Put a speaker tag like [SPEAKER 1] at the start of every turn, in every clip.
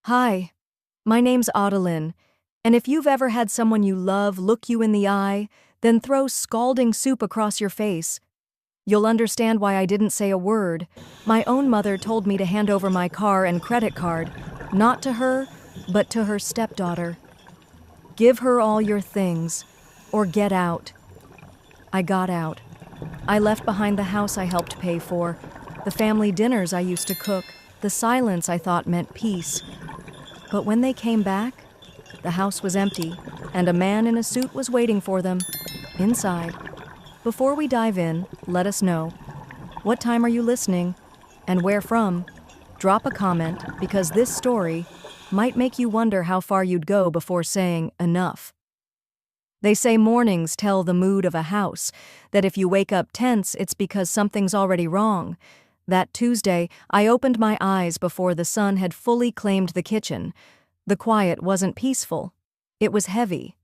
[SPEAKER 1] Hi, my name's Adeline, and if you've ever had someone you love look you in the eye, then throw scalding soup across your face, you'll understand why I didn't say a word. My own mother told me to hand over my car and credit card, not to her, but to her stepdaughter. Give her all your things, or get out. I got out. I left behind the house I helped pay for, the family dinners I used to cook, the silence I thought meant peace. But when they came back, the house was empty, and a man in a suit was waiting for them, inside. Before we dive in, let us know. What time are you listening? And where from? Drop a comment, because this story might make you wonder how far you'd go before saying enough. They say mornings tell the mood of a house, that if you wake up tense, it's because something's already wrong. That Tuesday, I opened my eyes before the sun had fully claimed the kitchen. The quiet wasn't peaceful. It was heavy.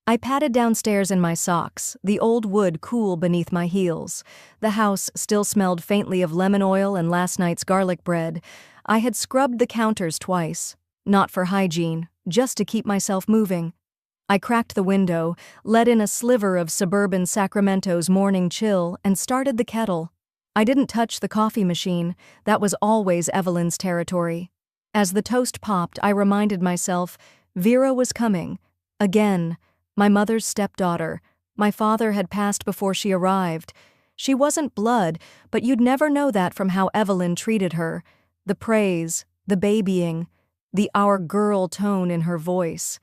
[SPEAKER 1] I padded downstairs in my socks, the old wood cool beneath my heels. The house still smelled faintly of lemon oil and last night's garlic bread. I had scrubbed the counters twice, not for hygiene, just to keep myself moving. I cracked the window, let in a sliver of suburban Sacramento's morning chill, and started the kettle. I didn't touch the coffee machine. That was always Evelyn's territory. As the toast popped, I reminded myself, Vera was coming. Again, my mother's stepdaughter. My father had passed before she arrived. She wasn't blood, but you'd never know that from how Evelyn treated her. The praise, the babying, the our girl tone in her voice.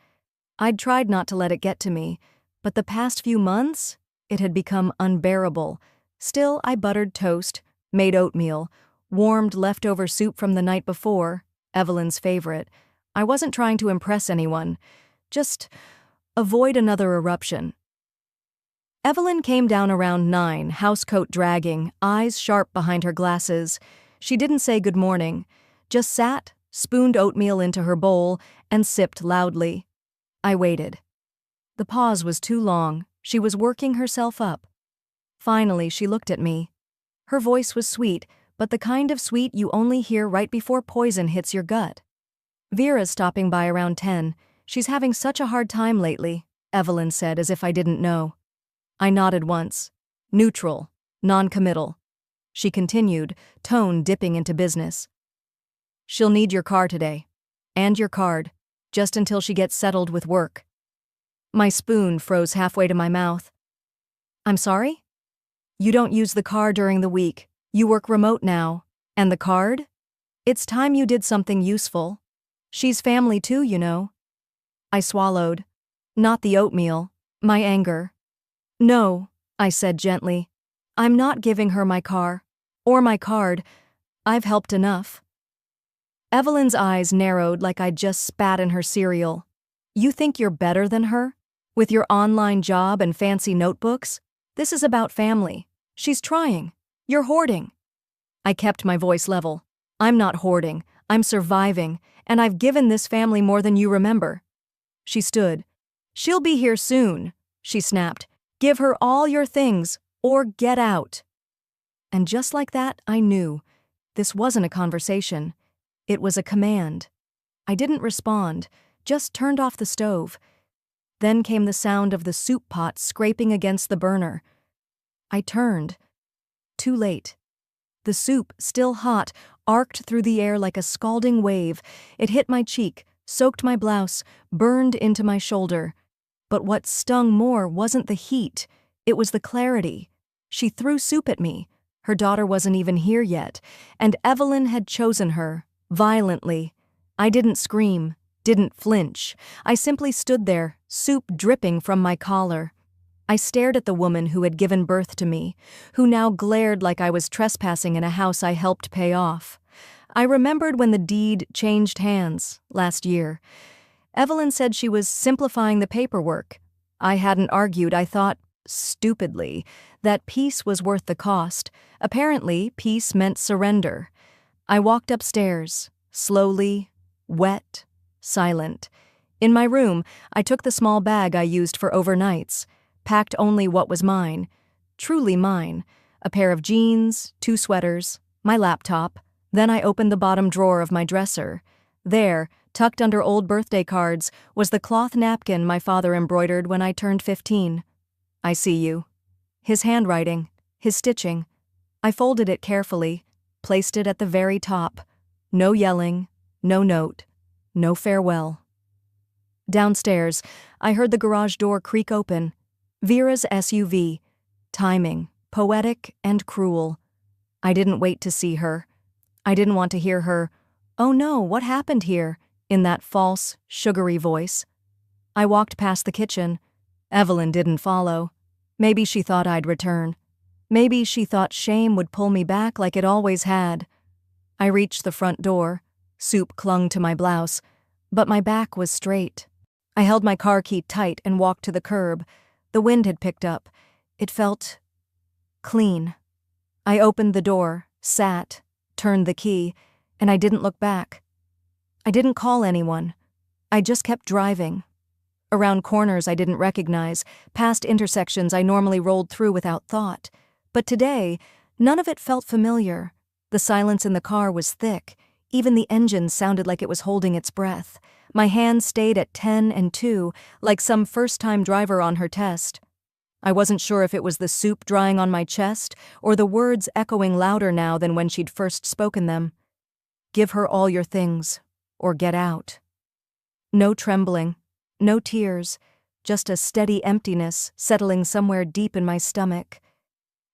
[SPEAKER 1] I'd tried not to let it get to me, but the past few months, it had become unbearable. Still, I buttered toast, made oatmeal, warmed leftover soup from the night before, Evelyn's favorite. I wasn't trying to impress anyone, just avoid another eruption. Evelyn came down around 9, housecoat dragging, eyes sharp behind her glasses. She didn't say good morning, just sat, spooned oatmeal into her bowl, and sipped loudly. I waited. The pause was too long. She was working herself up. Finally, she looked at me. Her voice was sweet, but the kind of sweet you only hear right before poison hits your gut. Vera's stopping by around 10. She's having such a hard time lately, Evelyn said as if I didn't know. I nodded once. Neutral, non-committal. She continued, tone dipping into business. She'll need your car today. And your card, just until she gets settled with work. My spoon froze halfway to my mouth. I'm sorry? You don't use the car during the week. You work remote now. And the card? It's time you did something useful. She's family too, you know. I swallowed. Not the oatmeal, my anger. No, I said gently. I'm not giving her my car. Or my card. I've helped enough. Evelyn's eyes narrowed like I'd just spat in her cereal. You think you're better than her? With your online job and fancy notebooks? This is about family. She's trying. You're hoarding. I kept my voice level. I'm not hoarding. I'm surviving, and I've given this family more than you remember. She stood. She'll be here soon, she snapped. Give her all your things, or get out. And just like that, I knew. This wasn't a conversation. It was a command. I didn't respond, just turned off the stove. Then came the sound of the soup pot scraping against the burner. I turned. Too late. The soup, still hot, arced through the air like a scalding wave. It hit my cheek, soaked my blouse, burned into my shoulder. But what stung more wasn't the heat. It was the clarity. She threw soup at me. Her daughter wasn't even here yet, and Evelyn had chosen her, violently. I didn't scream, didn't flinch. I simply stood there, soup dripping from my collar. I stared at the woman who had given birth to me, who now glared like I was trespassing in a house I helped pay off. I remembered when the deed changed hands, last year. Evelyn said she was simplifying the paperwork. I hadn't argued. I thought, stupidly, that peace was worth the cost. Apparently, peace meant surrender. I walked upstairs, slowly, wet, silent. In my room, I took the small bag I used for overnights, packed only what was mine, truly mine, a pair of jeans, 2 sweaters, my laptop. Then I opened the bottom drawer of my dresser. There, Tucked under old birthday cards was the cloth napkin my father embroidered when I turned 15. I see you. His handwriting, his stitching. I folded it carefully, placed it at the very top. No yelling, no note, no farewell. Downstairs, I heard the garage door creak open. Vera's SUV. Timing, poetic and cruel. I didn't wait to see her. I didn't want to hear her, "Oh no, what happened here?" in that false, sugary voice. I walked past the kitchen. Evelyn didn't follow. Maybe she thought I'd return. Maybe she thought shame would pull me back like it always had. I reached the front door. Soup clung to my blouse, but my back was straight. I held my car key tight and walked to the curb. The wind had picked up. It felt clean. I opened the door, sat, turned the key, and I didn't look back. I didn't call anyone. I just kept driving. Around corners I didn't recognize, past intersections I normally rolled through without thought. But today, none of it felt familiar. The silence in the car was thick. Even the engine sounded like it was holding its breath. My hands stayed at 10 and 2, like some first-time driver on her test. I wasn't sure if it was the soup drying on my chest or the words echoing louder now than when she'd first spoken them. Give her all your things, or get out. No trembling, no tears, just a steady emptiness settling somewhere deep in my stomach.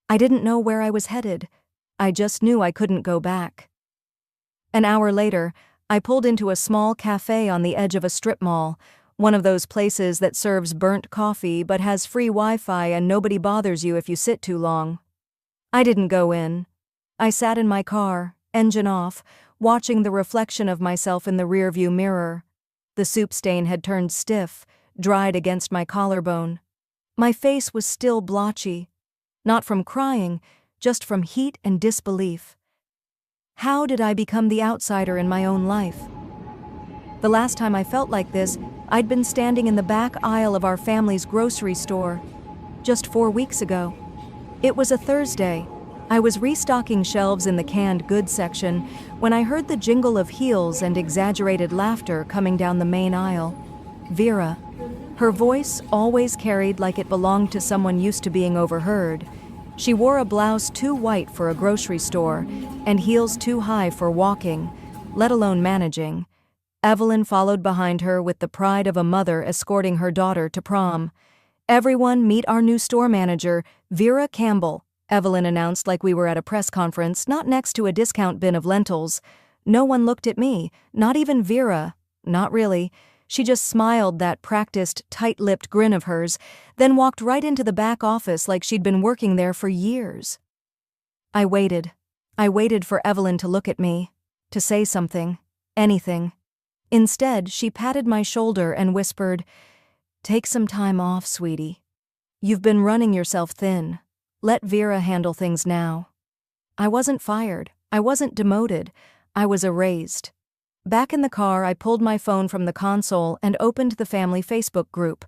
[SPEAKER 1] I didn't know where I was headed. I just knew I couldn't go back. An hour later, I pulled into a small cafe on the edge of a strip mall, one of those places that serves burnt coffee but has free Wi-Fi and nobody bothers you if you sit too long. I didn't go in. I sat in my car, engine off, watching the reflection of myself in the rearview mirror. The soup stain had turned stiff, dried against my collarbone. My face was still blotchy, not from crying, just from heat and disbelief. How did I become the outsider in my own life? The last time I felt like this, I'd been standing in the back aisle of our family's grocery store, just 4 weeks ago. It was a Thursday. I was restocking shelves in the canned goods section when I heard the jingle of heels and exaggerated laughter coming down the main aisle. Vera. Her voice always carried like it belonged to someone used to being overheard. She wore a blouse too white for a grocery store and heels too high for walking, let alone managing. Evelyn followed behind her with the pride of a mother escorting her daughter to prom. "Everyone meet our new store manager, Vera Campbell," Evelyn announced like we were at a press conference, not next to a discount bin of lentils. No one looked at me, not even Vera. Not really. She just smiled that practiced, tight-lipped grin of hers, then walked right into the back office like she'd been working there for years. I waited. I waited for Evelyn to look at me, to say something, anything. Instead, she patted my shoulder and whispered, "Take some time off, sweetie. You've been running yourself thin. Let Vera handle things now." I wasn't fired. I wasn't demoted. I was erased. Back in the car, I pulled my phone from the console and opened the family Facebook group.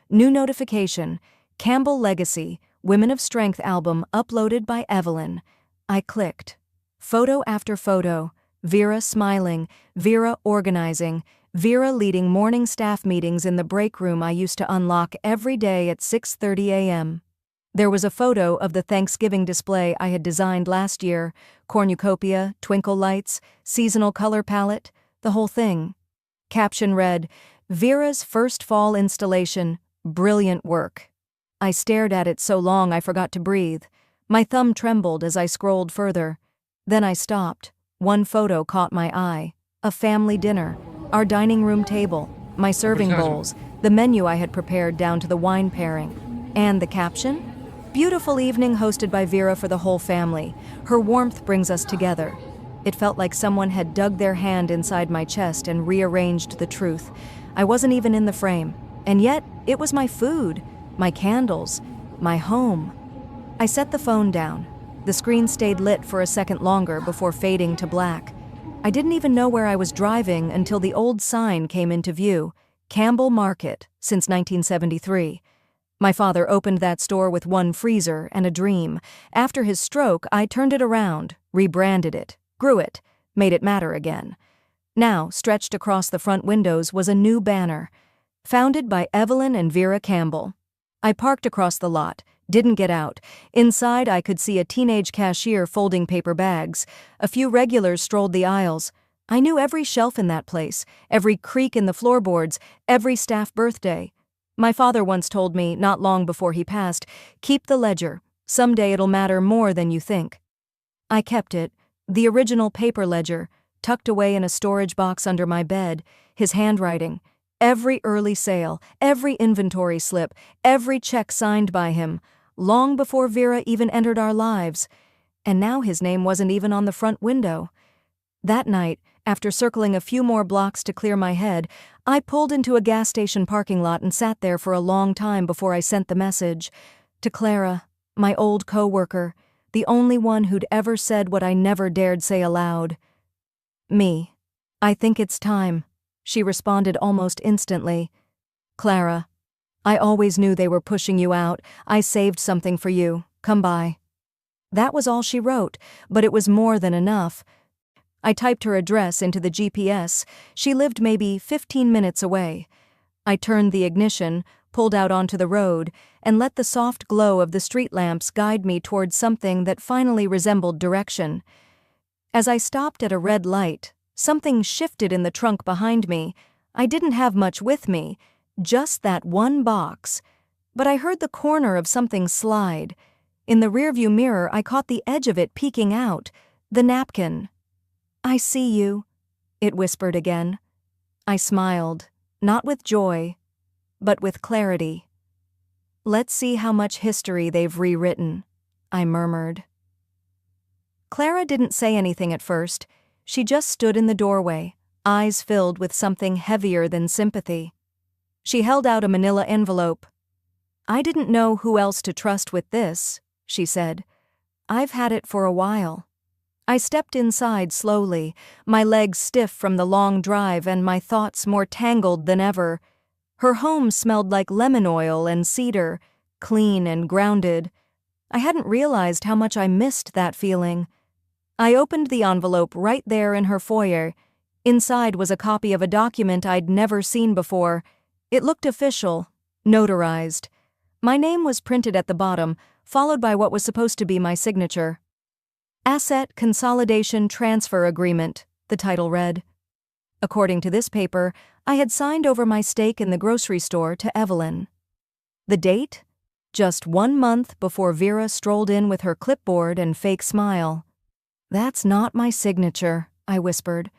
[SPEAKER 1] New notification, Campbell Legacy, Women of Strength album uploaded by Evelyn. I clicked. Photo after photo. Vera smiling, Vera organizing, Vera leading morning staff meetings in the break room I used to unlock every day at 6:30 a.m. There was a photo of the Thanksgiving display I had designed last year, cornucopia, twinkle lights, seasonal color palette, the whole thing. Caption read, "Vera's first fall installation, brilliant work." I stared at it so long I forgot to breathe. My thumb trembled as I scrolled further. Then I stopped. One photo caught my eye. A family dinner, our dining room table, my serving bowls, the menu I had prepared down to the wine pairing. And the caption? "Beautiful evening hosted by Vera for the whole family. Her warmth brings us together." It felt like someone had dug their hand inside my chest and rearranged the truth. I wasn't even in the frame. And yet, it was my food, my candles, my home. I set the phone down. The screen stayed lit for a second longer before fading to black. I didn't even know where I was driving until the old sign came into view, Campbell Market, since 1973. My father opened that store with one freezer and a dream. After his stroke, I turned it around, rebranded it, grew it, made it matter again. Now, stretched across the front windows was a new banner, founded by Evelyn and Vera Campbell. I parked across the lot, didn't get out. Inside, I could see a teenage cashier folding paper bags. A few regulars strolled the aisles. I knew every shelf in that place, every creak in the floorboards, every staff birthday. My father once told me, not long before he passed, "Keep the ledger. Someday it'll matter more than you think." I kept it, the original paper ledger, tucked away in a storage box under my bed, his handwriting, every early sale, every inventory slip, every check signed by him, long before Vera even entered our lives. And now his name wasn't even on the front window. That night, after circling a few more blocks to clear my head, I pulled into a gas station parking lot and sat there for a long time before I sent the message. To Clara, my old co-worker, the only one who'd ever said what I never dared say aloud. "Me. I think it's time," she responded almost instantly. "Clara, I always knew they were pushing you out. I saved something for you. Come by." That was all she wrote, but it was more than enough. I typed her address into the GPS. She lived maybe 15 minutes away. I turned the ignition, pulled out onto the road, and let the soft glow of the street lamps guide me towards something that finally resembled direction. As I stopped at a red light, something shifted in the trunk behind me. I didn't have much with me, just that one box. But I heard the corner of something slide. In the rearview mirror, I caught the edge of it peeking out, the napkin. "I see you," it whispered again. I smiled, not with joy, but with clarity. "Let's see how much history they've rewritten," I murmured. Clara didn't say anything at first. She just stood in the doorway, eyes filled with something heavier than sympathy. She held out a manila envelope. "I didn't know who else to trust with this," she said. "I've had it for a while." I stepped inside slowly, my legs stiff from the long drive and my thoughts more tangled than ever. Her home smelled like lemon oil and cedar, clean and grounded. I hadn't realized how much I missed that feeling. I opened the envelope right there in her foyer. Inside was a copy of a document I'd never seen before. It looked official, notarized. My name was printed at the bottom, followed by what was supposed to be my signature. "Asset Consolidation Transfer Agreement," the title read. According to this paper, I had signed over my stake in the grocery store to Evelyn. The date? Just 1 month before Vera strolled in with her clipboard and fake smile. "That's not my signature," I whispered.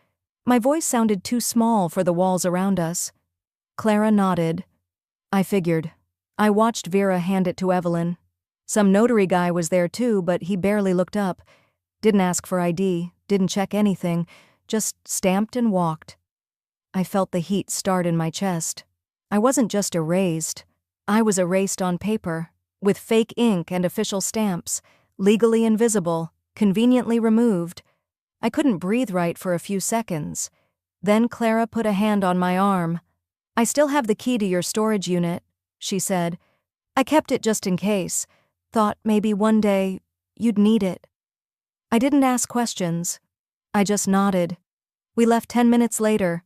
[SPEAKER 1] My voice sounded too small for the walls around us. Clara nodded. I figured. I watched Vera hand it to Evelyn. Some notary guy was there too, but he barely looked up. Didn't ask for ID, didn't check anything, just stamped and walked. I felt the heat start in my chest. I wasn't just erased. I was erased on paper, with fake ink and official stamps, legally invisible, conveniently removed. I couldn't breathe right for a few seconds. Then Clara put a hand on my arm. "I still have the key to your storage unit," she said. "I kept it just in case. Thought maybe one day you'd need it." I didn't ask questions. I just nodded. We left 10 minutes later.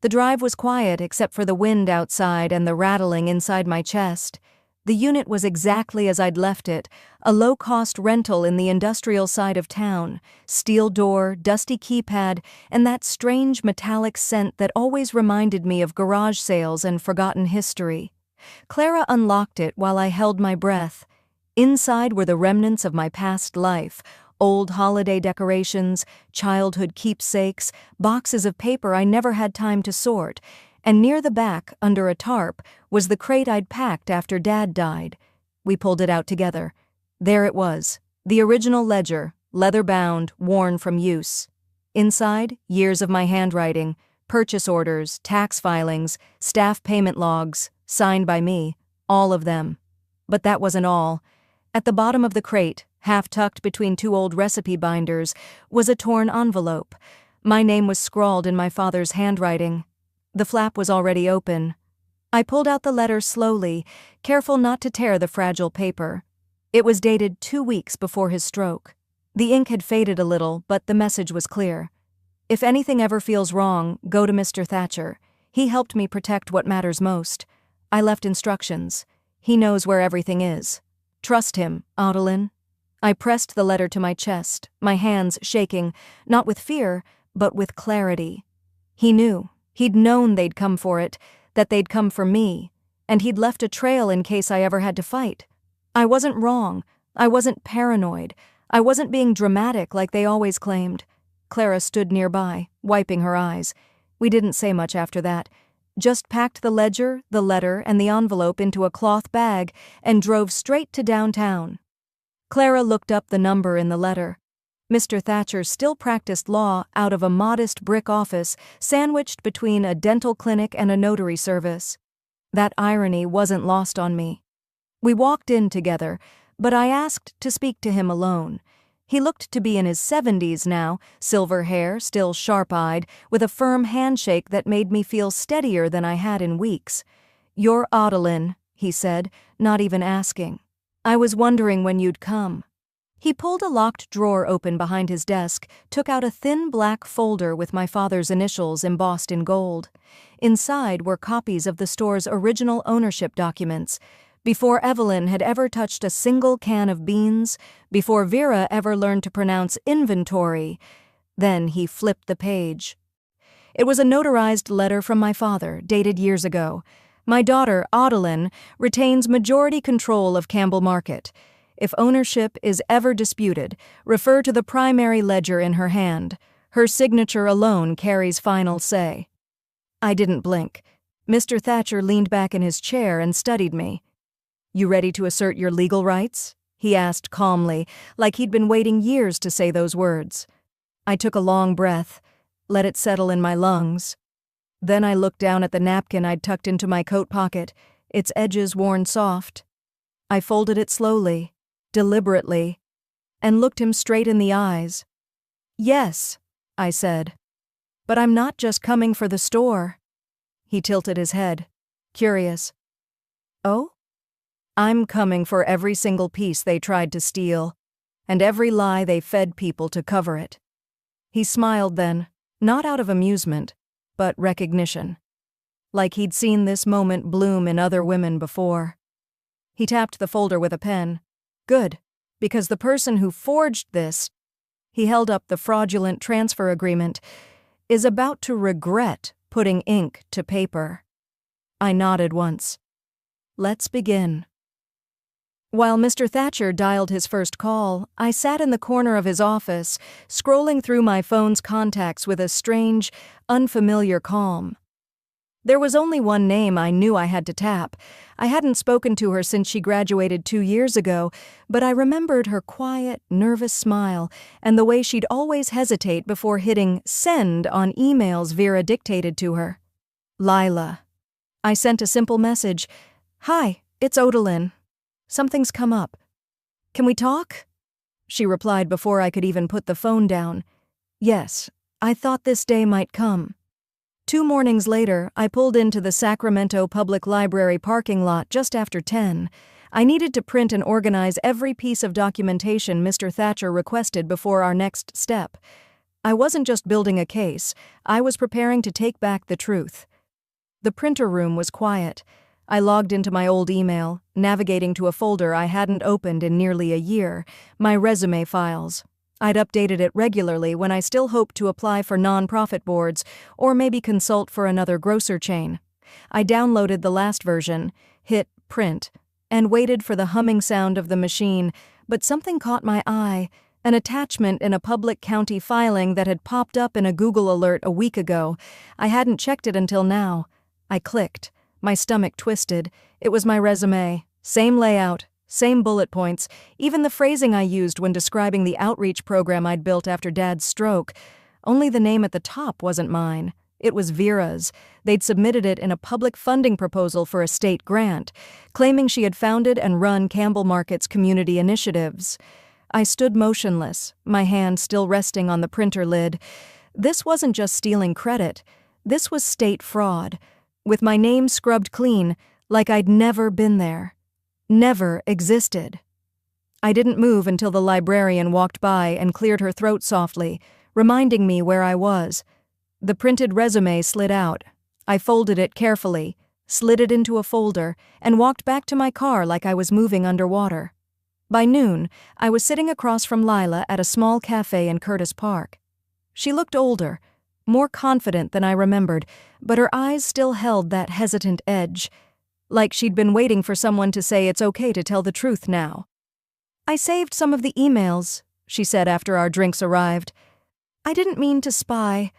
[SPEAKER 1] The drive was quiet except for the wind outside and the rattling inside my chest. The unit was exactly as I'd left it, a low-cost rental in the industrial side of town, steel door, dusty keypad, and that strange metallic scent that always reminded me of garage sales and forgotten history. Clara unlocked it while I held my breath. Inside were the remnants of my past life, old holiday decorations, childhood keepsakes, boxes of paper I never had time to sort, and near the back, under a tarp, was the crate I'd packed after Dad died. We pulled it out together. There it was, the original ledger, leather-bound, worn from use. Inside, years of my handwriting, purchase orders, tax filings, staff payment logs, signed by me, all of them. But that wasn't all. At the bottom of the crate, half tucked between 2 old recipe binders, was a torn envelope. My name was scrawled in my father's handwriting. The flap was already open. I pulled out the letter slowly, careful not to tear the fragile paper. It was dated 2 weeks before his stroke. The ink had faded a little, but the message was clear. If anything ever feels wrong, go to Mr. Thatcher. He helped me protect what matters most. I left instructions. He knows where everything is. Trust him, Adeline." I pressed the letter to my chest, my hands shaking, not with fear, but with clarity. He knew. He'd known they'd come for it, that they'd come for me, and he'd left a trail in case I ever had to fight. I wasn't wrong. I wasn't paranoid. I wasn't being dramatic like they always claimed. Clara stood nearby, wiping her eyes. We didn't say much after that. Just packed the ledger, the letter, and the envelope into a cloth bag and drove straight to downtown. Clara looked up the number in the letter. Mr. Thatcher still practiced law out of a modest brick office sandwiched between a dental clinic and a notary service. That irony wasn't lost on me. We walked in together, but I asked to speak to him alone. He looked to be in his 70s now, silver hair, still sharp-eyed, with a firm handshake that made me feel steadier than I had in weeks. "You're Adeline," he said, not even asking. "I was wondering when you'd come." He pulled a locked drawer open behind his desk, took out a thin black folder with my father's initials embossed in gold. Inside were copies of the store's original ownership documents, before Evelyn had ever touched a single can of beans, before Vera ever learned to pronounce inventory. Then he flipped the page. It was a notarized letter from my father, dated years ago. "My daughter, Adeline, retains majority control of Campbell Market. If ownership is ever disputed, refer to the primary ledger in her hand. Her signature alone carries final say." I didn't blink. Mr. Thatcher leaned back in his chair and studied me. "You ready to assert your legal rights?" he asked calmly, like he'd been waiting years to say those words. I took a long breath, let it settle in my lungs. Then I looked down at the napkin I'd tucked into my coat pocket, its edges worn soft. I folded it slowly, deliberately, and looked him straight in the eyes. "Yes," I said. "But I'm not just coming for the store." He tilted his head, curious. "Oh?" "I'm coming for every single piece they tried to steal, and every lie they fed people to cover it." He smiled then, not out of amusement, but recognition. Like he'd seen this moment bloom in other women before. He tapped the folder with a pen. "Good, because the person who forged this," he held up the fraudulent transfer agreement, "is about to regret putting ink to paper." I nodded once. "Let's begin." While Mr. Thatcher dialed his first call, I sat in the corner of his office, scrolling through my phone's contacts with a strange, unfamiliar calm. There was only one name I knew I had to tap. I hadn't spoken to her since she graduated 2 years ago, but I remembered her quiet, nervous smile and the way she'd always hesitate before hitting send on emails Vera dictated to her. Lila. I sent a simple message. "Hi, it's Adeline. Something's come up. Can we talk?" She replied before I could even put the phone down. "Yes, I thought this day might come." 2 mornings later, I pulled into the Sacramento Public Library parking lot just after 10. I needed to print and organize every piece of documentation Mr. Thatcher requested before our next step. I wasn't just building a case, I was preparing to take back the truth. The printer room was quiet. I logged into my old email, navigating to a folder I hadn't opened in nearly a year, my resume files. I'd updated it regularly when I still hoped to apply for nonprofit boards or maybe consult for another grocer chain. I downloaded the last version, hit print, and waited for the humming sound of the machine, but something caught my eye, an attachment in a public county filing that had popped up in a Google alert a week ago. I hadn't checked it until now. I clicked. My stomach twisted. It was my resume. Same layout, same bullet points, even the phrasing I used when describing the outreach program I'd built after Dad's stroke. Only the name at the top wasn't mine. It was Vera's. They'd submitted it in a public funding proposal for a state grant, claiming she had founded and run Campbell Market's community initiatives. I stood motionless, my hand still resting on the printer lid. This wasn't just stealing credit. This was state fraud, with my name scrubbed clean, like I'd never been there. Never existed. I didn't move until the librarian walked by and cleared her throat softly, reminding me where I was. The printed resume slid out. I folded it carefully, slid it into a folder, and walked back to my car like I was moving underwater. By noon, I was sitting across from Lila at a small cafe in Curtis Park. She looked older, more confident than I remembered, but her eyes still held that hesitant edge, like she'd been waiting for someone to say it's okay to tell the truth now. "I saved some of the emails," she said after our drinks arrived. "I didn't mean to spy.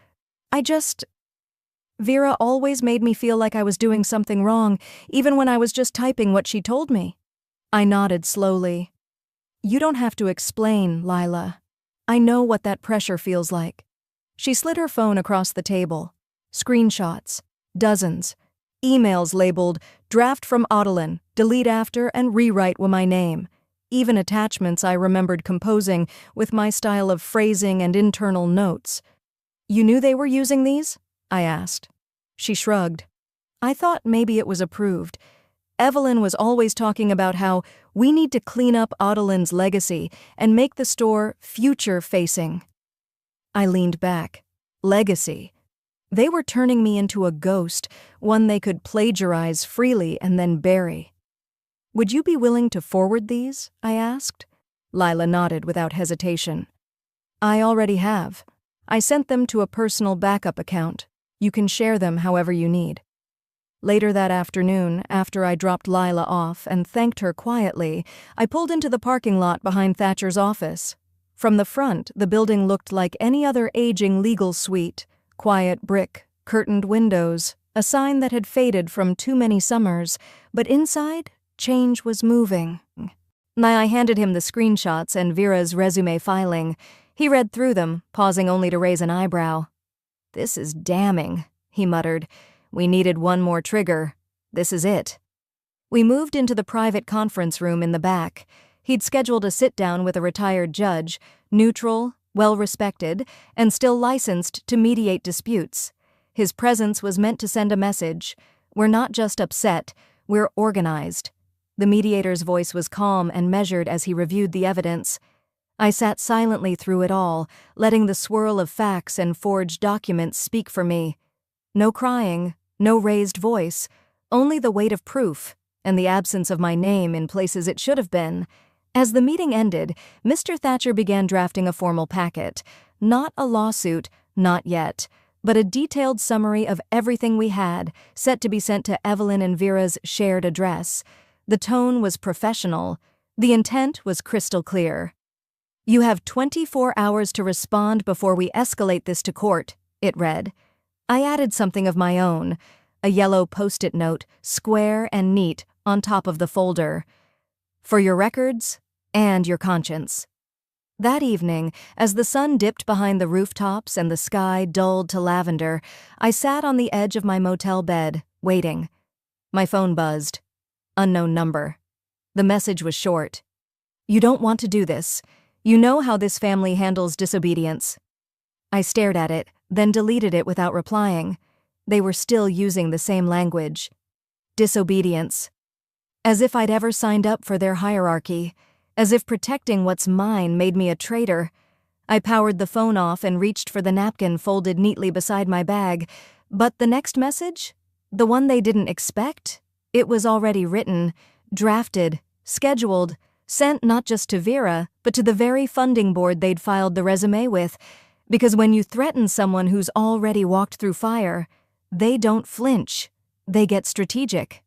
[SPEAKER 1] Vera always made me feel like I was doing something wrong, even when I was just typing what she told me." I nodded slowly. "You don't have to explain, Lila. I know what that pressure feels like." She slid her phone across the table. Screenshots. Dozens. Emails labeled, "Draft from Audlin, delete after and rewrite with my name." Even attachments I remembered composing with my style of phrasing and internal notes. "You knew they were using these?" I asked. She shrugged. "I thought maybe it was approved. Evelyn was always talking about how we need to clean up Audlin's legacy and make the store future-facing." I leaned back. Legacy. They were turning me into a ghost, one they could plagiarize freely and then bury. "Would you be willing to forward these?" I asked. Lila nodded without hesitation. "I already have. I sent them to a personal backup account. You can share them however you need." Later that afternoon, after I dropped Lila off and thanked her quietly, I pulled into the parking lot behind Thatcher's office. From the front, the building looked like any other aging legal suite. Quiet brick, curtained windows, a sign that had faded from too many summers, but inside, change was moving. I handed him the screenshots and Vera's resume filing. He read through them, pausing only to raise an eyebrow. "This is damning," he muttered. "We needed one more trigger. This is it." We moved into the private conference room in the back. He'd scheduled a sit-down with a retired judge, neutral, well-respected, and still licensed to mediate disputes. His presence was meant to send a message. We're not just upset, we're organized. The mediator's voice was calm and measured as he reviewed the evidence. I sat silently through it all, letting the swirl of facts and forged documents speak for me. No crying, no raised voice, only the weight of proof, and the absence of my name in places it should have been. As the meeting ended, Mr. Thatcher began drafting a formal packet. Not a lawsuit, not yet, but a detailed summary of everything we had, set to be sent to Evelyn and Vera's shared address. The tone was professional. The intent was crystal clear. "You have 24 hours to respond before we escalate this to court," it read. I added something of my own, a yellow post-it note, square and neat, on top of the folder. "For your records and your conscience." That evening, as the sun dipped behind the rooftops and the sky dulled to lavender, I sat on the edge of my motel bed, waiting. My phone buzzed. Unknown number. The message was short. "You don't want to do this. You know how this family handles disobedience." I stared at it, then deleted it without replying. They were still using the same language. Disobedience. As if I'd ever signed up for their hierarchy. As if protecting what's mine made me a traitor. I powered the phone off and reached for the napkin folded neatly beside my bag. But the next message? The one they didn't expect? It was already written, drafted, scheduled, sent not just to Vera, but to the very funding board they'd filed the resume with. Because when you threaten someone who's already walked through fire, they don't flinch. They get strategic.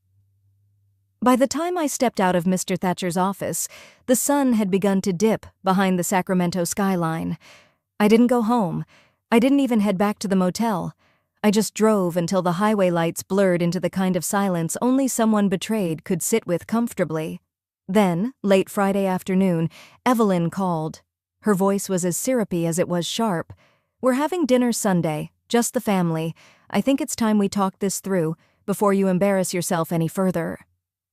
[SPEAKER 1] By the time I stepped out of Mr. Thatcher's office, the sun had begun to dip behind the Sacramento skyline. I didn't go home. I didn't even head back to the motel. I just drove until the highway lights blurred into the kind of silence only someone betrayed could sit with comfortably. Then, late Friday afternoon, Evelyn called. Her voice was as syrupy as it was sharp. "We're having dinner Sunday, just the family. I think it's time we talk this through, before you embarrass yourself any further."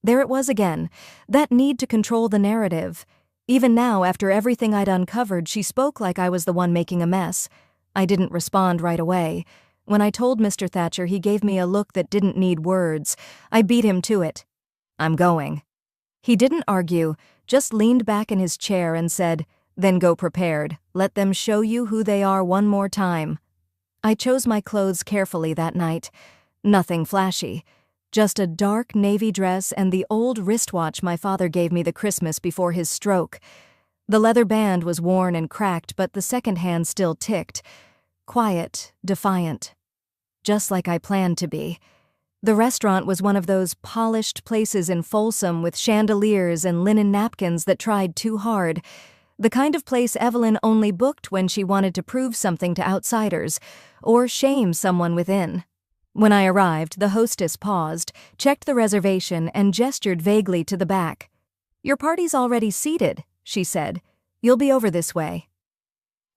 [SPEAKER 1] There it was again, that need to control the narrative. Even now, after everything I'd uncovered, she spoke like I was the one making a mess. I didn't respond right away. When I told Mr. Thatcher, he gave me a look that didn't need words. I beat him to it. "I'm going." He didn't argue, just leaned back in his chair and said, Then go prepared. Let them show you who they are one more time. I chose my clothes carefully that night. Nothing flashy. Just a dark navy dress and the old wristwatch my father gave me the Christmas before his stroke. The leather band was worn and cracked, but the second hand still ticked. Quiet, defiant. Just like I planned to be. The restaurant was one of those polished places in Folsom with chandeliers and linen napkins that tried too hard. The kind of place Evelyn only booked when she wanted to prove something to outsiders, or shame someone within. When I arrived, the hostess paused, checked the reservation, and gestured vaguely to the back. "Your party's already seated," she said. "You'll be over this way."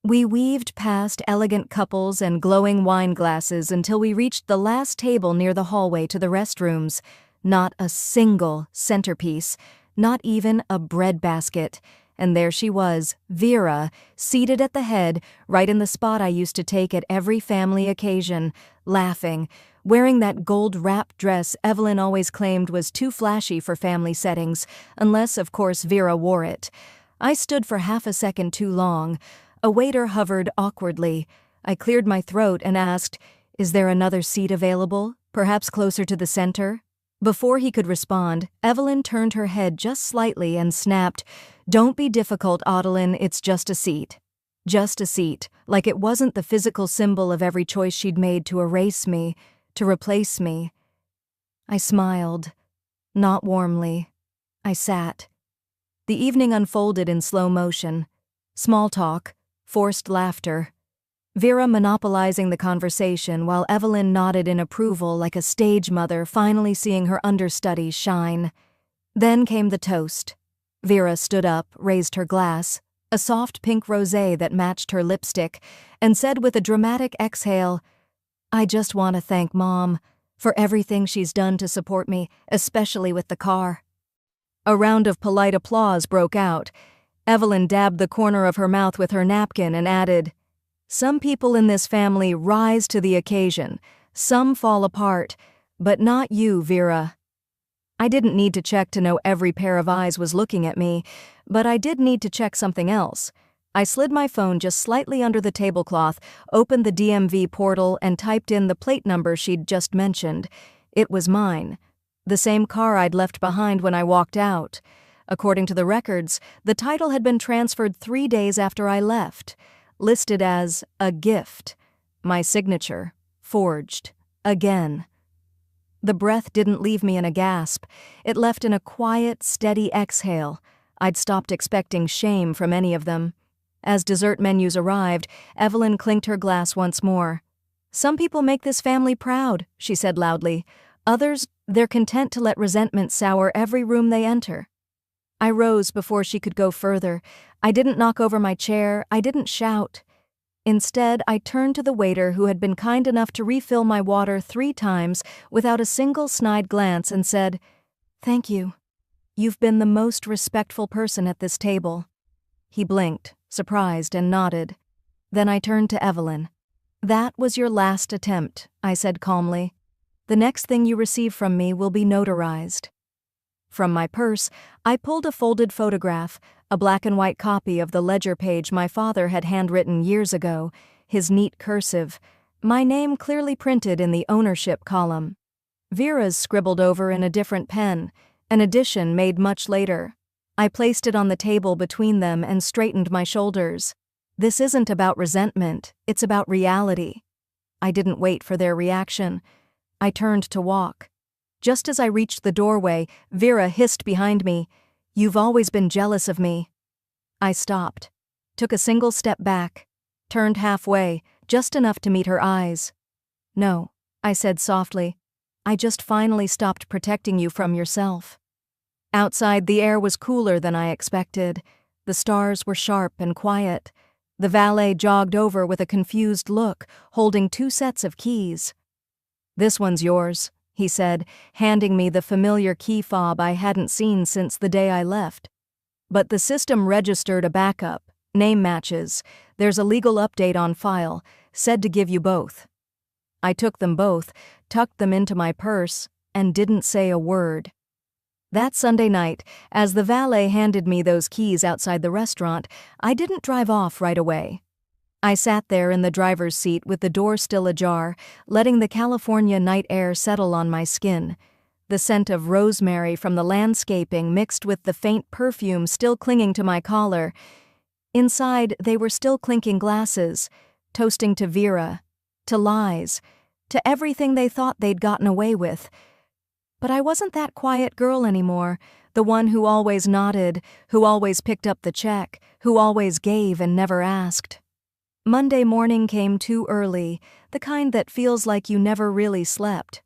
[SPEAKER 1] We weaved past elegant couples and glowing wine glasses until we reached the last table near the hallway to the restrooms. Not a single centerpiece, not even a breadbasket. And there she was, Vera, seated at the head, right in the spot I used to take at every family occasion, laughing, wearing that gold wrap dress Evelyn always claimed was too flashy for family settings, unless, of course, Vera wore it. I stood for half a second too long. A waiter hovered awkwardly. I cleared my throat and asked, "Is there another seat available, perhaps closer to the center?" Before he could respond, Evelyn turned her head just slightly and snapped, "Don't be difficult, Adeline, it's just a seat." Just a seat, like it wasn't the physical symbol of every choice she'd made to erase me, to replace me. I smiled. Not warmly. I sat. The evening unfolded in slow motion. Small talk, forced laughter. Vera monopolizing the conversation while Evelyn nodded in approval like a stage mother finally seeing her understudies shine. Then came the toast. Vera stood up, raised her glass, a soft pink rosé that matched her lipstick, and said with a dramatic exhale, "I just want to thank Mom for everything she's done to support me, especially with the car." A round of polite applause broke out. Evelyn dabbed the corner of her mouth with her napkin and added, "Some people in this family rise to the occasion. Some fall apart, but not you, Vera." I didn't need to check to know every pair of eyes was looking at me, but I did need to check something else. I slid my phone just slightly under the tablecloth, opened the DMV portal, and typed in the plate number she'd just mentioned. It was mine. The same car I'd left behind when I walked out. According to the records, the title had been transferred 3 days after I left. Listed as a gift. My signature. Forged. Again. The breath didn't leave me in a gasp. It left in a quiet, steady exhale. I'd stopped expecting shame from any of them. As dessert menus arrived, Evelyn clinked her glass once more. "Some people make this family proud," she said loudly. "Others, they're content to let resentment sour every room they enter." I rose before she could go further. I didn't knock over my chair. I didn't shout. Instead, I turned to the waiter who had been kind enough to refill my water 3 times without a single snide glance and said, "Thank you. You've been the most respectful person at this table." He blinked, surprised, and nodded. Then I turned to Evelyn. "That was your last attempt," I said calmly. "The next thing you receive from me will be notarized." From my purse, I pulled a folded photograph, a black and white copy of the ledger page my father had handwritten years ago, his neat cursive, my name clearly printed in the ownership column. Vera's scribbled over in a different pen, an addition made much later. I placed it on the table between them and straightened my shoulders. This isn't about resentment, it's about reality. I didn't wait for their reaction. I turned to walk. Just as I reached the doorway, Vera hissed behind me, "You've always been jealous of me." I stopped, took a single step back, turned halfway, just enough to meet her eyes. "No," I said softly. "I just finally stopped protecting you from yourself." Outside, the air was cooler than I expected. The stars were sharp and quiet. The valet jogged over with a confused look, holding 2 sets of keys. "This one's yours," he said, handing me the familiar key fob I hadn't seen since the day I left. "But the system registered a backup, name matches. There's a legal update on file, said to give you both." I took them both, tucked them into my purse, and didn't say a word. That Sunday night, as the valet handed me those keys outside the restaurant, I didn't drive off right away. I sat there in the driver's seat with the door still ajar, letting the California night air settle on my skin. The scent of rosemary from the landscaping mixed with the faint perfume still clinging to my collar. Inside, they were still clinking glasses, toasting to Vera, to lies, to everything they thought they'd gotten away with. But I wasn't that quiet girl anymore, the one who always nodded, who always picked up the check, who always gave and never asked. Monday morning came too early, the kind that feels like you never really slept.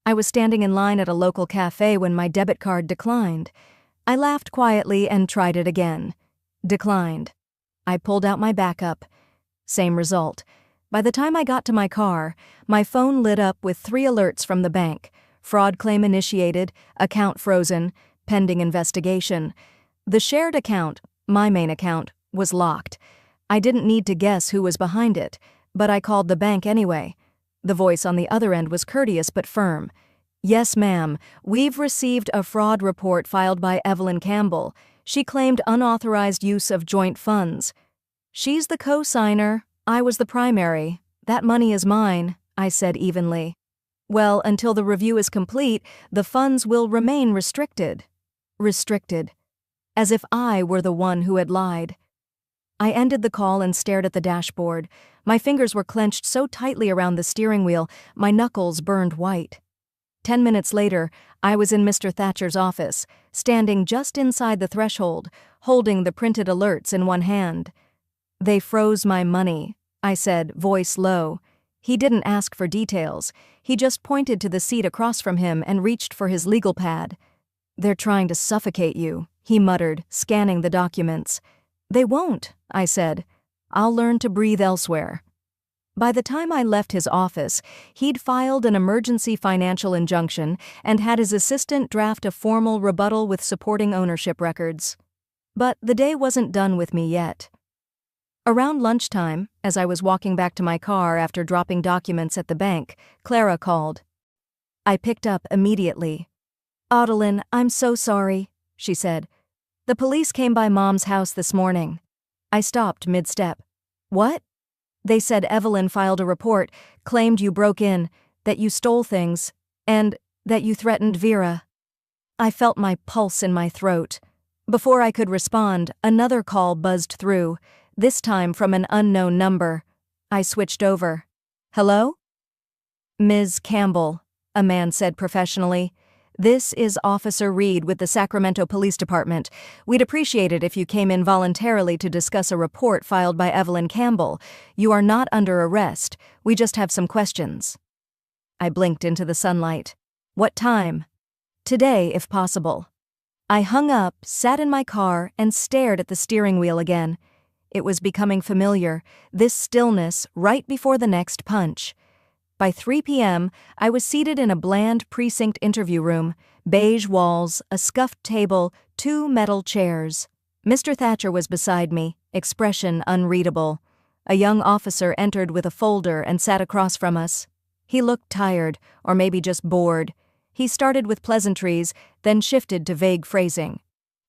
[SPEAKER 1] I was standing in line at a local cafe when my debit card declined. I laughed quietly and tried it again. Declined. I pulled out my backup. Same result. By the time I got to my car, my phone lit up with 3 alerts from the bank. Fraud claim initiated, account frozen, pending investigation. The shared account, my main account, was locked. I didn't need to guess who was behind it, but I called the bank anyway. The voice on the other end was courteous but firm. "Yes, ma'am, we've received a fraud report filed by Evelyn Campbell. She claimed unauthorized use of joint funds. She's the co-signer. I was the primary. That money is mine," I said evenly. "Well, until the review is complete, the funds will remain restricted." Restricted. As if I were the one who had lied. I ended the call and stared at the dashboard. My fingers were clenched so tightly around the steering wheel, my knuckles burned white. 10 minutes later, I was in Mr. Thatcher's office, standing just inside the threshold, holding the printed alerts in one hand. "They froze my money," I said, voice low. He didn't ask for details. He just pointed to the seat across from him and reached for his legal pad. "They're trying to suffocate you," he muttered, scanning the documents. "They won't," I said. "I'll learn to breathe elsewhere." By the time I left his office, he'd filed an emergency financial injunction and had his assistant draft a formal rebuttal with supporting ownership records. But the day wasn't done with me yet. Around lunchtime, as I was walking back to my car after dropping documents at the bank, Clara called. I picked up immediately. "Adeline, I'm so sorry," she said. "The police came by Mom's house this morning." I stopped mid-step. "What?" "They said Evelyn filed a report, claimed you broke in, that you stole things, and that you threatened Vera." I felt my pulse in my throat. Before I could respond, another call buzzed through, this time from an unknown number. I switched over. "Hello?" "Ms. Campbell," a man said professionally. "This is Officer Reed with the Sacramento Police Department. We'd appreciate it if you came in voluntarily to discuss a report filed by Evelyn Campbell. You are not under arrest. We just have some questions." I blinked into the sunlight. "What time?" "Today, if possible." I hung up, sat in my car, and stared at the steering wheel again. It was becoming familiar, this stillness right before the next punch. By 3 p.m., I was seated in a bland precinct interview room, beige walls, a scuffed table, 2 metal chairs. Mr. Thatcher was beside me, expression unreadable. A young officer entered with a folder and sat across from us. He looked tired, or maybe just bored. He started with pleasantries, then shifted to vague phrasing.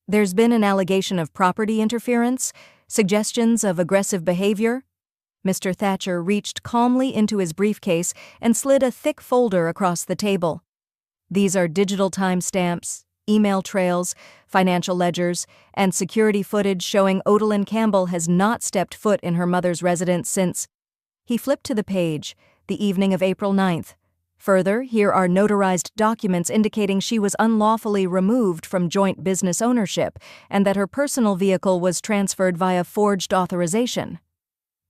[SPEAKER 1] "There's been an allegation of property interference, suggestions of aggressive behavior." Mr. Thatcher reached calmly into his briefcase and slid a thick folder across the table. "These are digital timestamps, email trails, financial ledgers, and security footage showing Adeline Campbell has not stepped foot in her mother's residence since—" He flipped to the page, the evening of April 9th. "Further, here are notarized documents indicating she was unlawfully removed from joint business ownership and that her personal vehicle was transferred via forged authorization."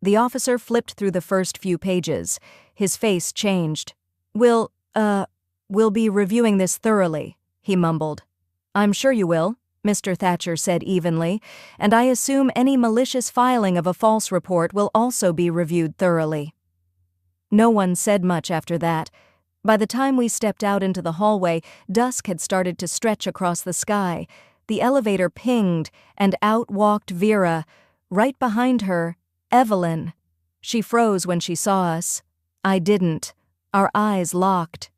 [SPEAKER 1] The officer flipped through the first few pages. His face changed. We'll be reviewing this thoroughly," he mumbled. "I'm sure you will," Mr. Thatcher said evenly, "and I assume any malicious filing of a false report will also be reviewed thoroughly." No one said much after that. By the time we stepped out into the hallway, dusk had started to stretch across the sky. The elevator pinged, and out walked Vera. Right behind her, Evelyn. She froze when she saw us. I didn't. Our eyes locked.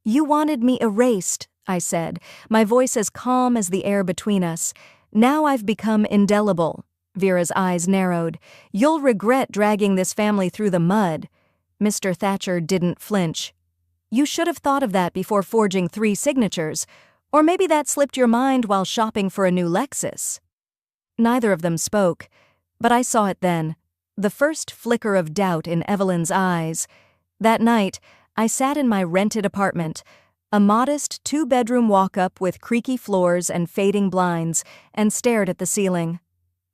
[SPEAKER 1] "You wanted me erased," I said, my voice as calm as the air between us. Now I've become indelible. Vera's eyes narrowed. You'll regret dragging this family through the mud. Mr. Thatcher didn't flinch. You should have thought of that before forging 3 signatures. Or maybe that slipped your mind while shopping for a new Lexus. Neither of them spoke, but I saw it then, the first flicker of doubt in Evelyn's eyes. That night, I sat in my rented apartment, a modest 2-bedroom walk-up with creaky floors and fading blinds, and stared at the ceiling.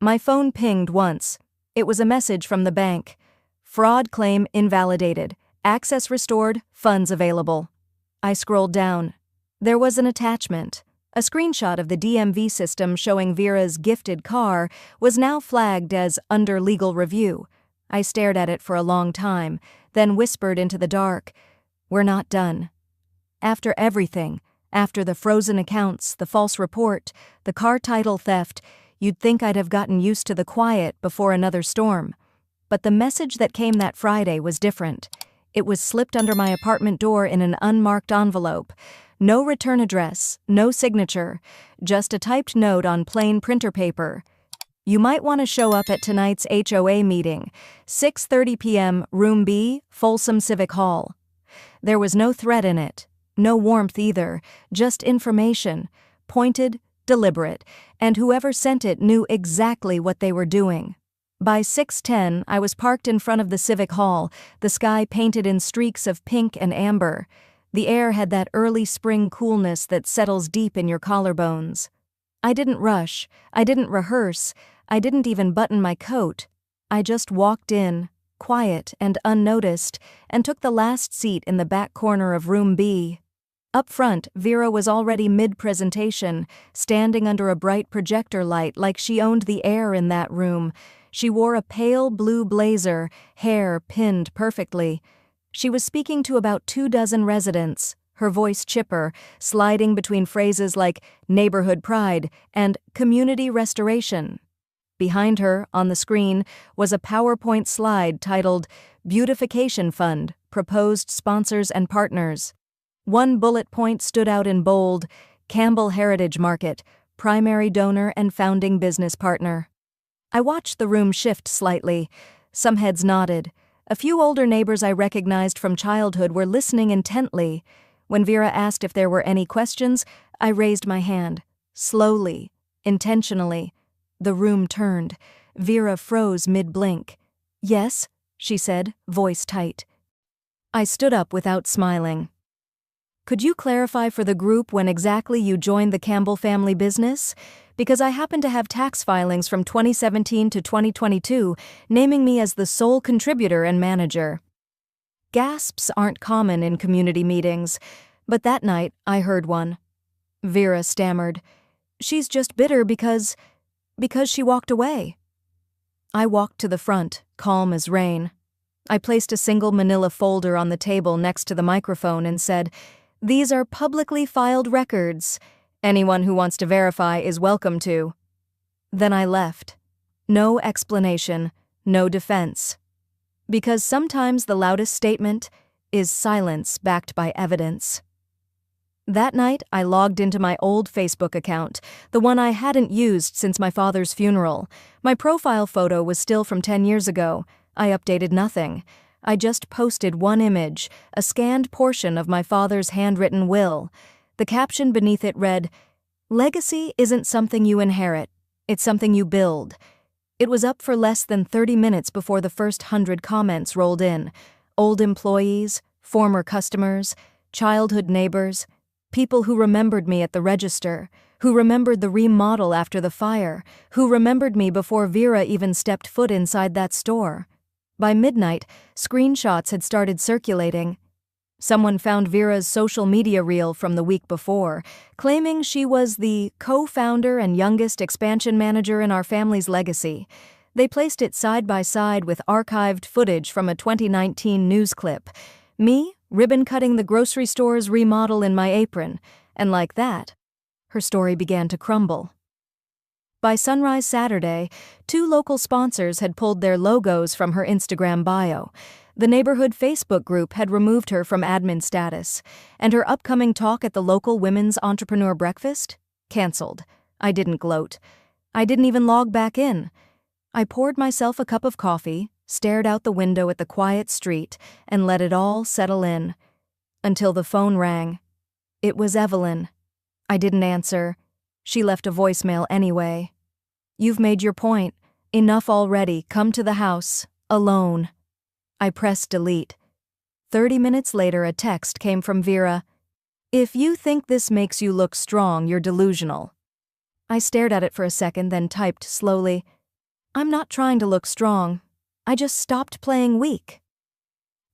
[SPEAKER 1] My phone pinged once. It was a message from the bank. Fraud claim invalidated. Access restored. Funds available. I scrolled down. There was an attachment. A screenshot of the DMV system showing Vera's gifted car was now flagged as under legal review. I stared at it for a long time, then whispered into the dark, "We're not done." After everything, after the frozen accounts, the false report, the car title theft, you'd think I'd have gotten used to the quiet before another storm. But the message that came that Friday was different. It was slipped under my apartment door in an unmarked envelope. No return address, no signature, just a typed note on plain printer paper. You might want to show up at tonight's HOA meeting, 6:30 p.m., Room B, Folsom Civic Hall. There was no threat in it, no warmth either, just information, pointed, deliberate, and whoever sent it knew exactly what they were doing. By 6:10, I was parked in front of the Civic Hall, the sky painted in streaks of pink and amber. The air had that early spring coolness that settles deep in your collarbones. I didn't rush, I didn't rehearse, I didn't even button my coat. I just walked in, quiet and unnoticed, and took the last seat in the back corner of Room B. Up front, Vera was already mid-presentation, standing under a bright projector light like she owned the air in that room. She wore a pale blue blazer, hair pinned perfectly. She was speaking to about 24 residents, her voice chipper, sliding between phrases like neighborhood pride and community restoration. Behind her, on the screen, was a PowerPoint slide titled Beautification Fund, Proposed Sponsors and Partners. One bullet point stood out in bold, Campbell Heritage Market, primary donor and founding business partner. I watched the room shift slightly. Some heads nodded. A few older neighbors I recognized from childhood were listening intently. When Vera asked if there were any questions, I raised my hand. Slowly, intentionally. The room turned. Vera froze mid-blink. "Yes," she said, voice tight. I stood up without smiling. "Could you clarify for the group when exactly you joined the Campbell family business? Because I happen to have tax filings from 2017 to 2022 naming me as the sole contributor and manager." Gasps aren't common in community meetings, but that night I heard one. Vera stammered, "She's just bitter because she walked away." I walked to the front, calm as rain. I placed a single manila folder on the table next to the microphone and said, "These are publicly filed records. Anyone who wants to verify is welcome to." Then I left. No explanation, no defense. Because sometimes the loudest statement is silence backed by evidence. That night, I logged into my old Facebook account, the one I hadn't used since my father's funeral. My profile photo was still from 10 years ago. I updated nothing. I just posted one image, a scanned portion of my father's handwritten will. The caption beneath it read, "Legacy isn't something you inherit, it's something you build." It was up for less than 30 minutes before the first 100 comments rolled in. Old employees, former customers, childhood neighbors, people who remembered me at the register, who remembered the remodel after the fire, who remembered me before Vera even stepped foot inside that store. By midnight, screenshots had started circulating. Someone found Vera's social media reel from the week before, claiming she was the co-founder and youngest expansion manager in our family's legacy. They placed it side by side with archived footage from a 2019 news clip. Me, ribbon-cutting the grocery store's remodel in my apron, and like that, her story began to crumble. By sunrise Saturday, 2 local sponsors had pulled their logos from her Instagram bio. The neighborhood Facebook group had removed her from admin status, and her upcoming talk at the local women's entrepreneur breakfast? Cancelled. I didn't gloat. I didn't even log back in. I poured myself a cup of coffee, stared out the window at the quiet street, and let it all settle in. Until the phone rang. It was Evelyn. I didn't answer. She left a voicemail anyway. "You've made your point. Enough already. Come to the house. Alone." I pressed delete. 30 minutes later, a text came from Vera. "If you think this makes you look strong, you're delusional." I stared at it for a second, then typed slowly, "I'm not trying to look strong. I just stopped playing weak."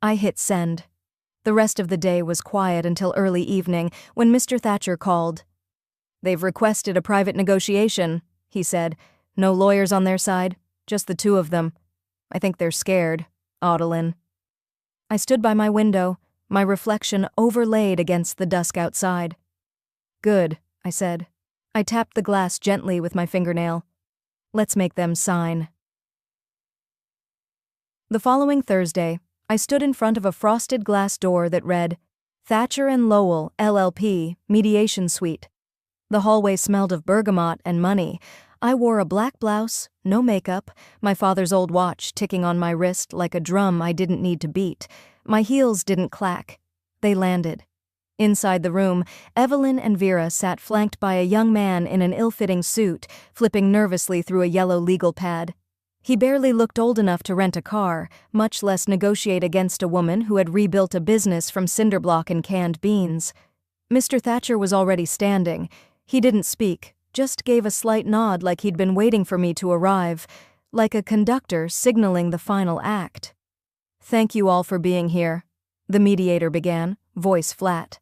[SPEAKER 1] I hit send. The rest of the day was quiet until early evening when Mr. Thatcher called. "They've requested a private negotiation," he said. "No lawyers on their side, just the two of them. I think they're scared, Adeline." I stood by my window, my reflection overlaid against the dusk outside. "Good," I said. I tapped the glass gently with my fingernail. "Let's make them sign." The following Thursday, I stood in front of a frosted glass door that read, "Thatcher and Lowell, LLP, Mediation Suite." The hallway smelled of bergamot and money. I wore a black blouse, no makeup, my father's old watch ticking on my wrist like a drum I didn't need to beat. My heels didn't clack. They landed. Inside the room, Evelyn and Vera sat flanked by a young man in an ill-fitting suit, flipping nervously through a yellow legal pad. He barely looked old enough to rent a car, much less negotiate against a woman who had rebuilt a business from cinderblock and canned beans. Mr. Thatcher was already standing. He didn't speak, just gave a slight nod like he'd been waiting for me to arrive, like a conductor signaling the final act. "Thank you all for being here," the mediator began, voice flat.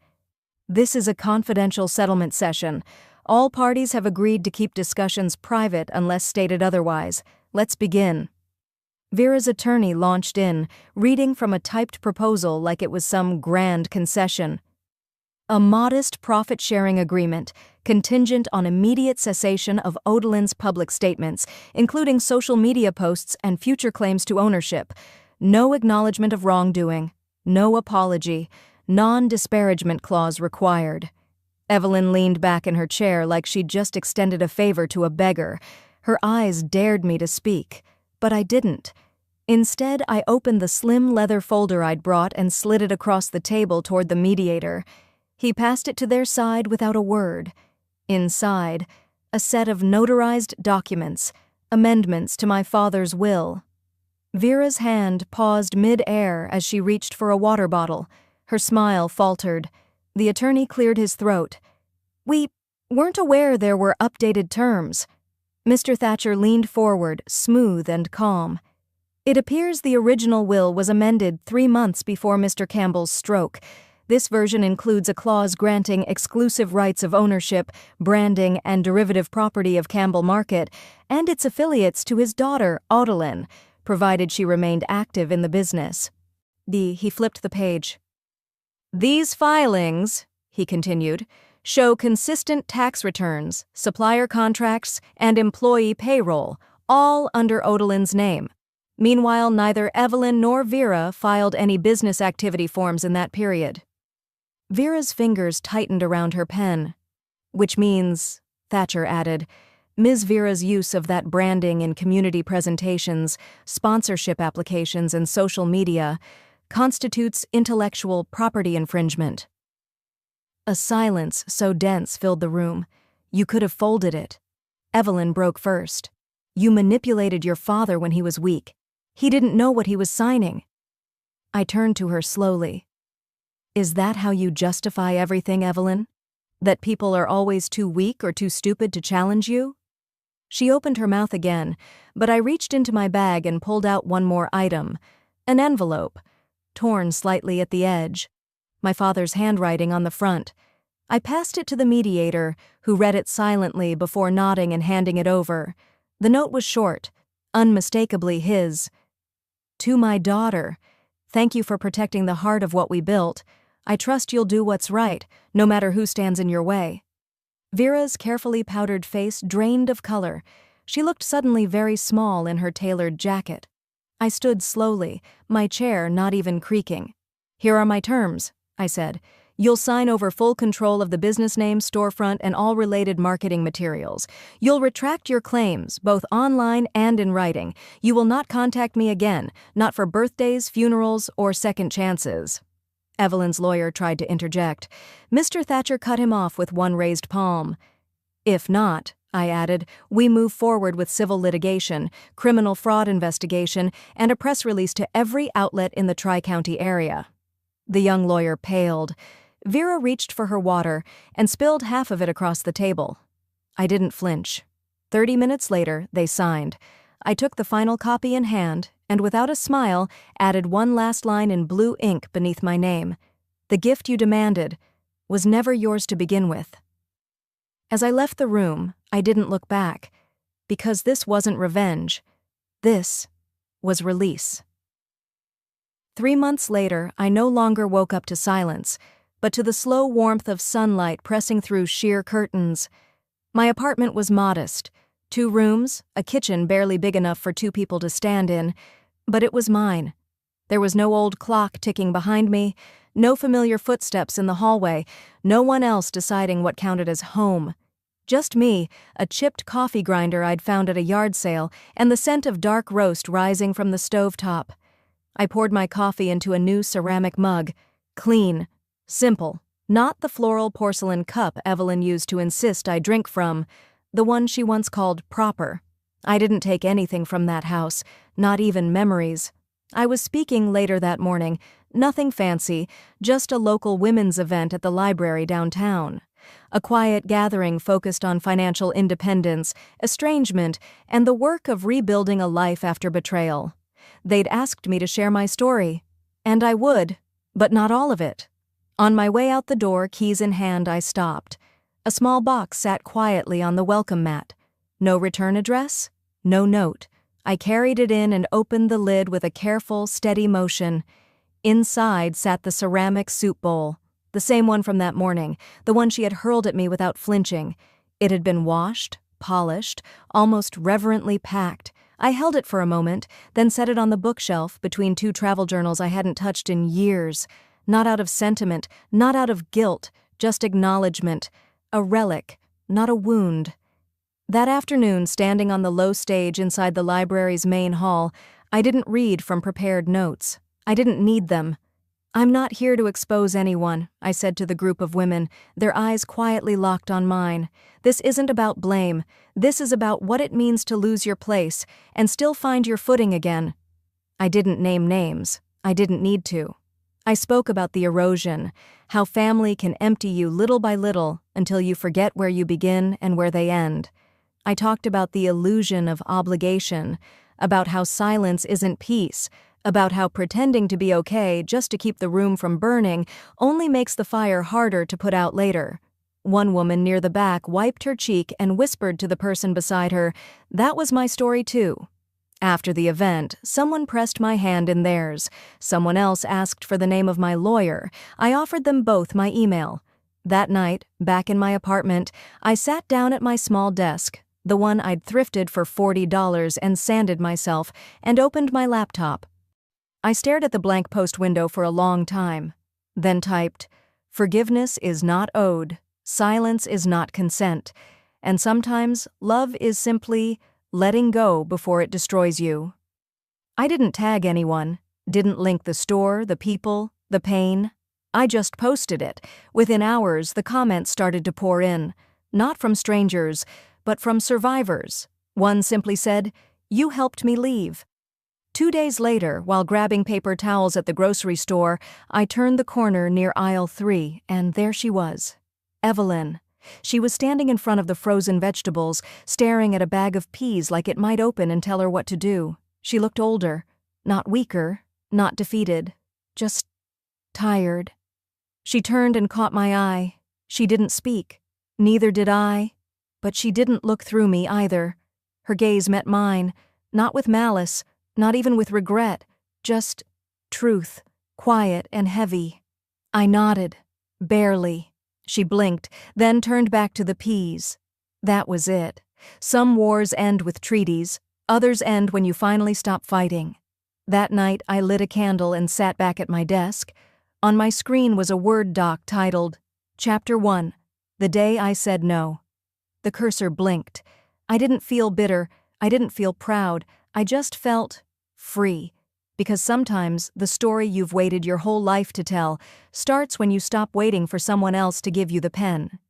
[SPEAKER 1] "This is a confidential settlement session. All parties have agreed to keep discussions private unless stated otherwise. Let's begin." Vera's attorney launched in, reading from a typed proposal like it was some grand concession. "A modest profit-sharing agreement, contingent on immediate cessation of Odeline's public statements, including social media posts and future claims to ownership. No acknowledgement of wrongdoing. No apology. Non-disparagement clause required." Evelyn leaned back in her chair like she'd just extended a favor to a beggar. Her eyes dared me to speak, but I didn't. Instead, I opened the slim leather folder I'd brought and slid it across the table toward the mediator. He passed it to their side without a word. Inside, a set of notarized documents, amendments to my father's will. Vera's hand paused mid-air as she reached for a water bottle. Her smile faltered. The attorney cleared his throat. "We weren't aware there were updated terms." Mr. Thatcher leaned forward, smooth and calm. "It appears the original will was amended 3 months before Mr. Campbell's stroke. This version includes a clause granting exclusive rights of ownership, branding, and derivative property of Campbell Market and its affiliates to his daughter, Adeline, provided she remained active in the business." He flipped the page. "These filings," he continued, "show consistent tax returns, supplier contracts, and employee payroll, all under Odeline's name. Meanwhile, neither Evelyn nor Vera filed any business activity forms in that period." Vera's fingers tightened around her pen. "Which means," Thatcher added, "Ms. Vera's use of that branding in community presentations, sponsorship applications, and social media constitutes intellectual property infringement." A silence so dense filled the room. You could have folded it. Evelyn broke first. "You manipulated your father when he was weak. He didn't know what he was signing." I turned to her slowly. "Is that how you justify everything, Evelyn? That people are always too weak or too stupid to challenge you?" She opened her mouth again, but I reached into my bag and pulled out one more item, an envelope, torn slightly at the edge. My father's handwriting on the front. I passed it to the mediator, who read it silently before nodding and handing it over. The note was short, unmistakably his. "To my daughter, thank you for protecting the heart of what we built. I trust you'll do what's right, no matter who stands in your way." Vera's carefully powdered face drained of color. She looked suddenly very small in her tailored jacket. I stood slowly, my chair not even creaking. "Here are my terms," I said. "You'll sign over full control of the business name, storefront, and all related marketing materials. You'll retract your claims, both online and in writing. You will not contact me again, not for birthdays, funerals, or second chances." Evelyn's lawyer tried to interject. Mr. Thatcher cut him off with one raised palm. "If not," I added, "we move forward with civil litigation, criminal fraud investigation, and a press release to every outlet in the Tri-County area." The young lawyer paled. Vera reached for her water and spilled half of it across the table. I didn't flinch. 30 minutes later, they signed. I took the final copy in hand and, without a smile, added one last line in blue ink beneath my name. "The gift you demanded was never yours to begin with." As I left the room, I didn't look back, because this wasn't revenge. This was release. 3 months later, I no longer woke up to silence, but to the slow warmth of sunlight pressing through sheer curtains. My apartment was modest. 2 rooms, a kitchen barely big enough for 2 people to stand in, but it was mine. There was no old clock ticking behind me, no familiar footsteps in the hallway, no one else deciding what counted as home. Just me, a chipped coffee grinder I'd found at a yard sale, and the scent of dark roast rising from the stovetop. I poured my coffee into a new ceramic mug. Clean. Simple. Not the floral porcelain cup Evelyn used to insist I drink from, the one she once called proper. I didn't take anything from that house, not even memories. I was speaking later that morning, nothing fancy, just a local women's event at the library downtown. A quiet gathering focused on financial independence, estrangement, and the work of rebuilding a life after betrayal. They'd asked me to share my story, and I would, but not all of it. On my way out the door, keys in hand, I stopped. A small box sat quietly on the welcome mat. No return address, no note. I carried it in and opened the lid with a careful, steady motion. Inside sat the ceramic soup bowl. The same one from that morning, the one she had hurled at me without flinching. It had been washed, polished, almost reverently packed. I held it for a moment, then set it on the bookshelf between 2 travel journals I hadn't touched in years. Not out of sentiment, not out of guilt, just acknowledgement. A relic, not a wound. That afternoon, standing on the low stage inside the library's main hall, I didn't read from prepared notes. I didn't need them. "I'm not here to expose anyone," I said to the group of women, their eyes quietly locked on mine. "This isn't about blame. This is about what it means to lose your place and still find your footing again." I didn't name names. I didn't need to. I spoke about the erosion, how family can empty you little by little until you forget where you begin and where they end. I talked about the illusion of obligation, about how silence isn't peace, about how pretending to be okay just to keep the room from burning only makes the fire harder to put out later. One woman near the back wiped her cheek and whispered to the person beside her, "That was my story too." After the event, someone pressed my hand in theirs. Someone else asked for the name of my lawyer. I offered them both my email. That night, back in my apartment, I sat down at my small desk, the one I'd thrifted for $40 and sanded myself, and opened my laptop. I stared at the blank post window for a long time, then typed, "Forgiveness is not owed, silence is not consent, and sometimes love is simply letting go before it destroys you." I didn't tag anyone, didn't link the store, the people, the pain. I just posted it. Within hours, the comments started to pour in, not from strangers, but from survivors. One simply said, "You helped me leave." 2 days later, while grabbing paper towels at the grocery store, I turned the corner near aisle 3, and there she was. Evelyn. She was standing in front of the frozen vegetables, staring at a bag of peas like it might open and tell her what to do. She looked older, not weaker, not defeated, just tired. She turned and caught my eye. She didn't speak. Neither did I. But she didn't look through me either. Her gaze met mine, not with malice, not even with regret, just truth, quiet and heavy. I nodded, barely. She blinked, then turned back to the peas. That was it. Some wars end with treaties, others end when you finally stop fighting. That night, I lit a candle and sat back at my desk. On my screen was a Word doc titled, Chapter 1, The Day I Said No. The cursor blinked. I didn't feel bitter, I didn't feel proud, I just felt free. Because sometimes the story you've waited your whole life to tell starts when you stop waiting for someone else to give you the pen.